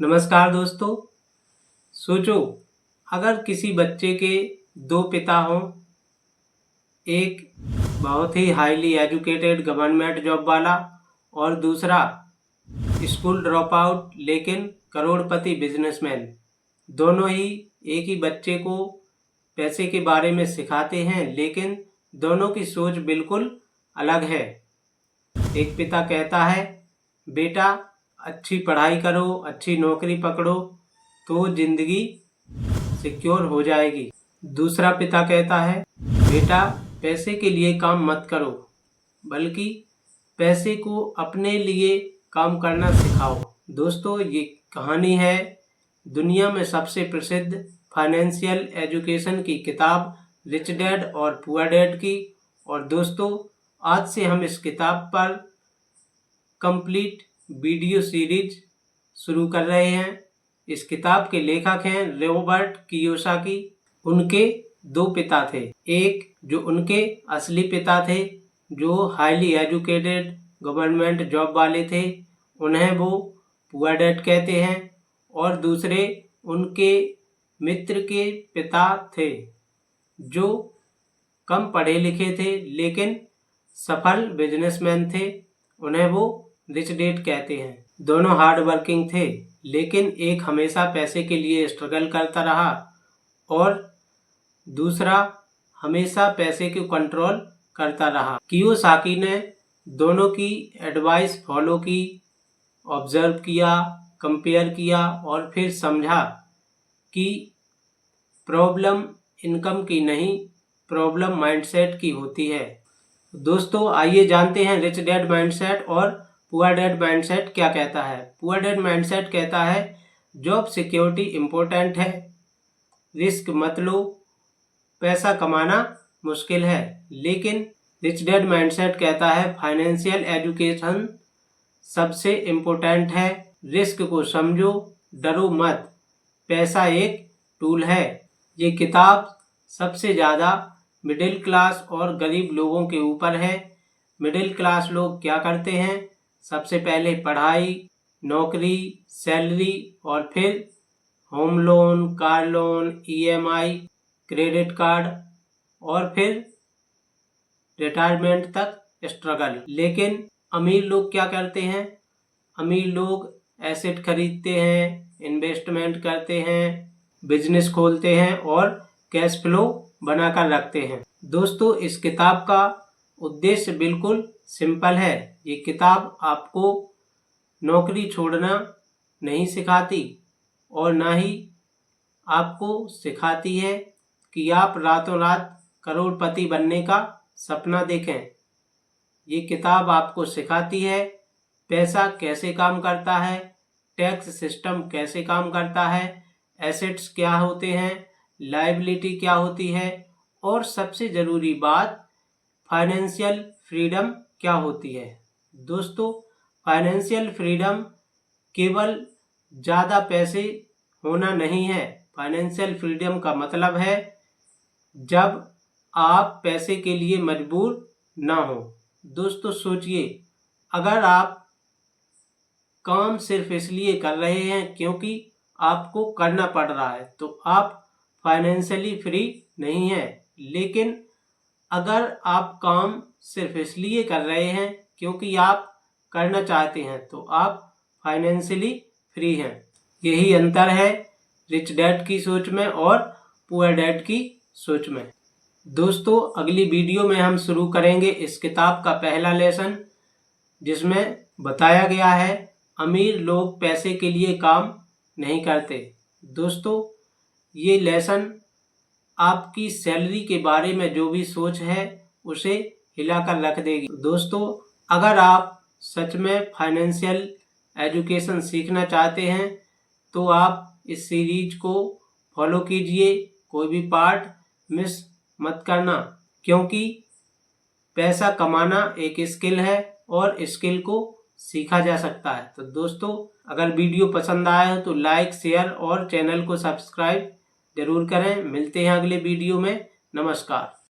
नमस्कार दोस्तों। सोचो, अगर किसी बच्चे के दो पिता हों, एक बहुत ही हाईली एजुकेटेड गवर्नमेंट जॉब वाला और दूसरा स्कूल ड्रॉप आउट लेकिन करोड़पति बिजनेसमैन। दोनों ही एक ही बच्चे को पैसे के बारे में सिखाते हैं, लेकिन दोनों की सोच बिल्कुल अलग है। एक पिता कहता है, बेटा अच्छी पढ़ाई करो, अच्छी नौकरी पकड़ो तो जिंदगी सिक्योर हो जाएगी। दूसरा पिता कहता है, बेटा पैसे के लिए काम मत करो, बल्कि पैसे को अपने लिए काम करना सिखाओ। दोस्तों, ये कहानी है दुनिया में सबसे प्रसिद्ध फाइनेंशियल एजुकेशन की किताब रिच डैड और पुअर डैड की। और दोस्तों, आज से हम इस किताब पर कंप्लीट वीडियो सीरीज शुरू कर रहे हैं। इस किताब के लेखक हैं रॉबर्ट कियोसाकी। उनके दो पिता थे, एक जो उनके असली पिता थे, जो हाईली एजुकेटेड गवर्नमेंट जॉब वाले थे, उन्हें वो पुअर डैड कहते हैं। और दूसरे उनके मित्र के पिता थे, जो कम पढ़े लिखे थे लेकिन सफल बिजनेसमैन थे, उन्हें वो रिच डैड कहते हैं। दोनों हार्ड वर्किंग थे, लेकिन एक हमेशा पैसे के लिए स्ट्रगल करता रहा और दूसरा हमेशा पैसे को कंट्रोल करता रहा। कियोसाकी ने दोनों की एडवाइस फॉलो की, ऑब्जर्व किया, कंपेयर किया और फिर समझा कि प्रॉब्लम इनकम की नहीं, प्रॉब्लम माइंडसेट की होती है। दोस्तों, आइए जानते हैं रिच डैड माइंडसेट और पुअर डैड माइंडसेट क्या कहता है। पुअर डैड माइंडसेट कहता है, जॉब सिक्योरिटी इम्पोर्टेंट है, रिस्क मत लो, पैसा कमाना मुश्किल है। लेकिन रिच डैड माइंडसेट कहता है, फाइनेंशियल एजुकेशन सबसे इम्पोर्टेंट है, रिस्क को समझो, डरो मत, पैसा एक टूल है। ये किताब सबसे ज़्यादा मिडिल क्लास और गरीब लोगों के ऊपर है। मिडिल क्लास लोग क्या करते हैं? सबसे पहले पढ़ाई, नौकरी, सैलरी और फिर home loan, car loan, EMI, credit card और फिर रिटायरमेंट तक स्ट्रगल। लेकिन अमीर लोग क्या करते हैं? अमीर लोग एसेट खरीदते हैं, इन्वेस्टमेंट करते हैं, बिजनेस खोलते हैं और कैश फ्लो बनाकर रखते हैं। दोस्तों, इस किताब का उद्देश्य बिल्कुल सिंपल है। ये किताब आपको नौकरी छोड़ना नहीं सिखाती और ना ही आपको सिखाती है कि आप रातों रात करोड़पति बनने का सपना देखें। ये किताब आपको सिखाती है पैसा कैसे काम करता है, टैक्स सिस्टम कैसे काम करता है, एसेट्स क्या होते हैं, लायबिलिटी क्या होती है और सबसे ज़रूरी बात, फाइनेंशियल फ्रीडम क्या होती है। दोस्तों, फाइनेंशियल फ्रीडम केवल ज़्यादा पैसे होना नहीं है। फाइनेंशियल फ्रीडम का मतलब है जब आप पैसे के लिए मजबूर ना हो। दोस्तों सोचिए, अगर आप काम सिर्फ इसलिए कर रहे हैं क्योंकि आपको करना पड़ रहा है, तो आप फाइनेंशियली फ्री नहीं हैं। लेकिन अगर आप काम सिर्फ इसलिए कर रहे हैं क्योंकि आप करना चाहते हैं, तो आप फाइनेंशियली फ्री हैं। यही अंतर है रिच डैड की सोच में और पुअर डैड की सोच में। दोस्तों, अगली वीडियो में हम शुरू करेंगे इस किताब का पहला लेसन, जिसमें बताया गया है अमीर लोग पैसे के लिए काम नहीं करते। दोस्तों, ये लेसन आपकी सैलरी के बारे में जो भी सोच है उसे हिलाकर रख देगी। दोस्तों, अगर आप सच में फाइनेंशियल एजुकेशन सीखना चाहते हैं तो आप इस सीरीज को फॉलो कीजिए, कोई भी पार्ट मिस मत करना, क्योंकि पैसा कमाना एक स्किल है और स्किल को सीखा जा सकता है। तो दोस्तों, अगर वीडियो पसंद आया हो तो लाइक, शेयर और चैनल को सब्सक्राइब जरूर करें। मिलते हैं अगले वीडियो में। नमस्कार।